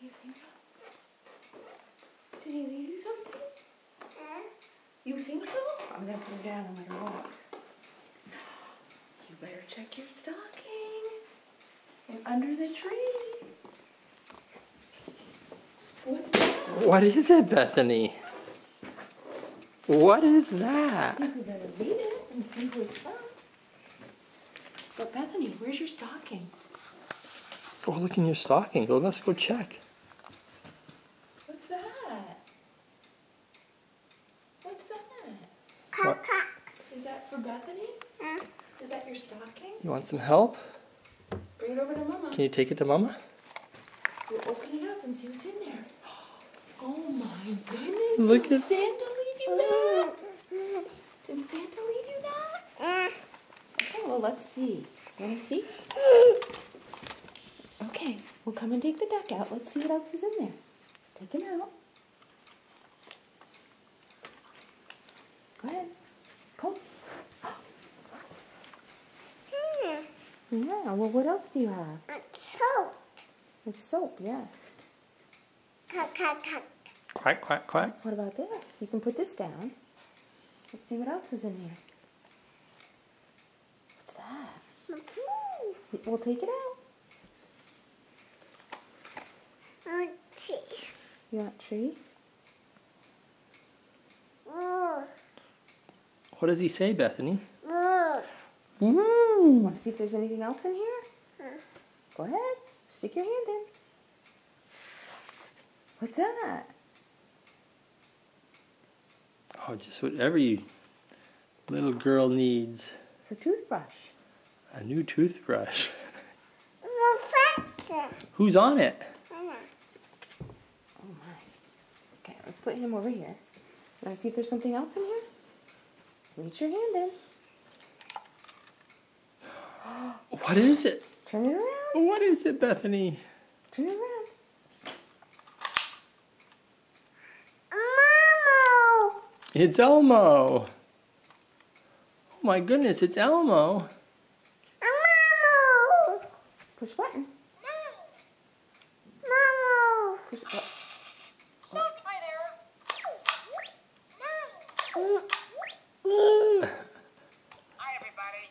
You think so? Did he leave you something? You think so? I'm gonna put her down and let her walk. You better check your stocking. And under the tree. What's that? What is it, Bethany? What is that? I think we better read it and see who it's from. But Bethany, where's your stocking? Go look in your stocking. Let's go check. What's that? What's that? What? Is that for Bethany? Is that your stocking? You want some help? Bring it over to Mama. Can you take it to Mama? We'll open it up and see what's in there. Oh my goodness. Look Did at... Santa leave you that? Did Santa leave you that? Okay, well let's see. You want to see? Okay, we'll come and take the duck out. Let's see what else is in there. Take him out. Go ahead. Pull. Yeah, well what else do you have? Soap. It's soap, yes. Quack, quack, quack. What about this? You can put this down. Let's see what else is in here. What's that? We'll take it out. You want tree? What does he say, Bethany? Want to see if there's anything else in here? Go ahead. Stick your hand in. What's that? Oh, just whatever you little girl needs. It's a toothbrush. A new toothbrush. Who's on it? Oh my. Okay, let's put him over here. Want to see if there's something else in here? Reach your hand in. What is it? Turn it around. What is it, Bethany? Turn it around. It's Elmo. Oh my goodness, it's Elmo. Push button. Push button. Hi, everybody.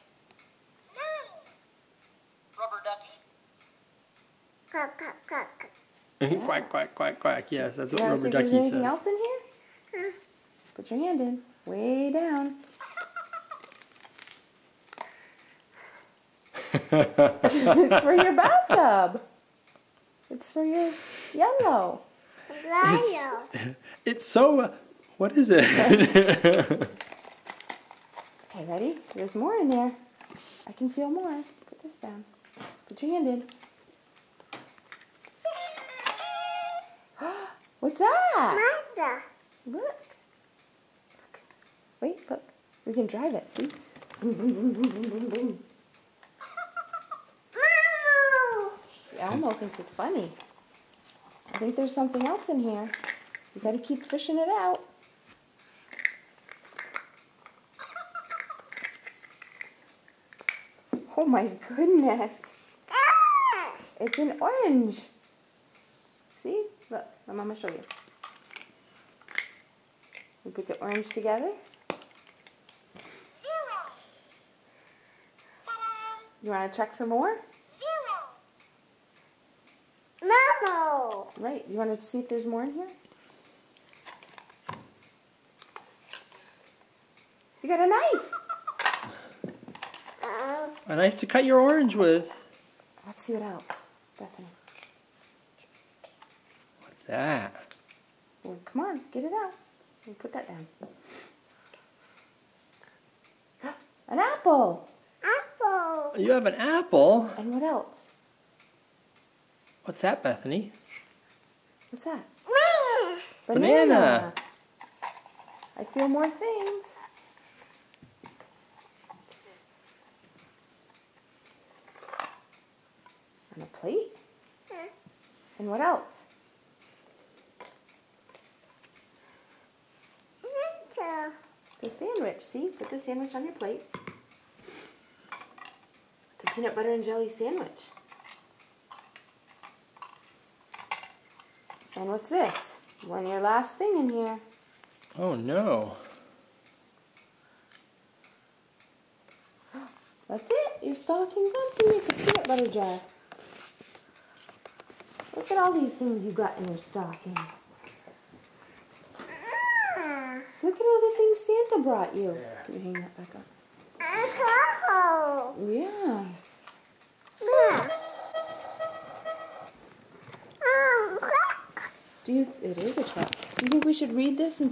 Rubber ducky. Quack, quack, quack, quack. Yes, that's what You wanna Rubber see if there's Ducky anything says. else in here? Put your hand in. Way down. It's for your bathtub. It's for your yellow. It's so... what is it? Okay, ready? There's more in there. I can feel more. Put this down. Put your hand in. What's that? Look. Wait, look. We can drive it, see? Boom, boom, boom, boom, boom, boom, boom. Elmo thinks it's funny. I think there's something else in here. You gotta keep fishing it out. Oh my goodness. It's an orange. See? Look, let Mama show you. We put the orange together. You want to check for more? Right. You want to see if there's more in here? You got a knife. A knife to cut your orange with. Let's see what else, Bethany. What's that? Well, come on, get it out. We'll put that down. An apple. You have an apple? And what else? What's that, Bethany? What's that? Banana. I feel more things. And a plate. And what else? The sandwich. See? Put the sandwich on your plate. It's a peanut butter and jelly sandwich. And what's this? One your last thing in here. Oh no. That's it. Your stocking's empty. It's a peanut butter jar. Look at all these things you got in your stocking. Look at all the things Santa brought you. Can you hang that back up? Yes. It is a truck. Do you think we should read this and see?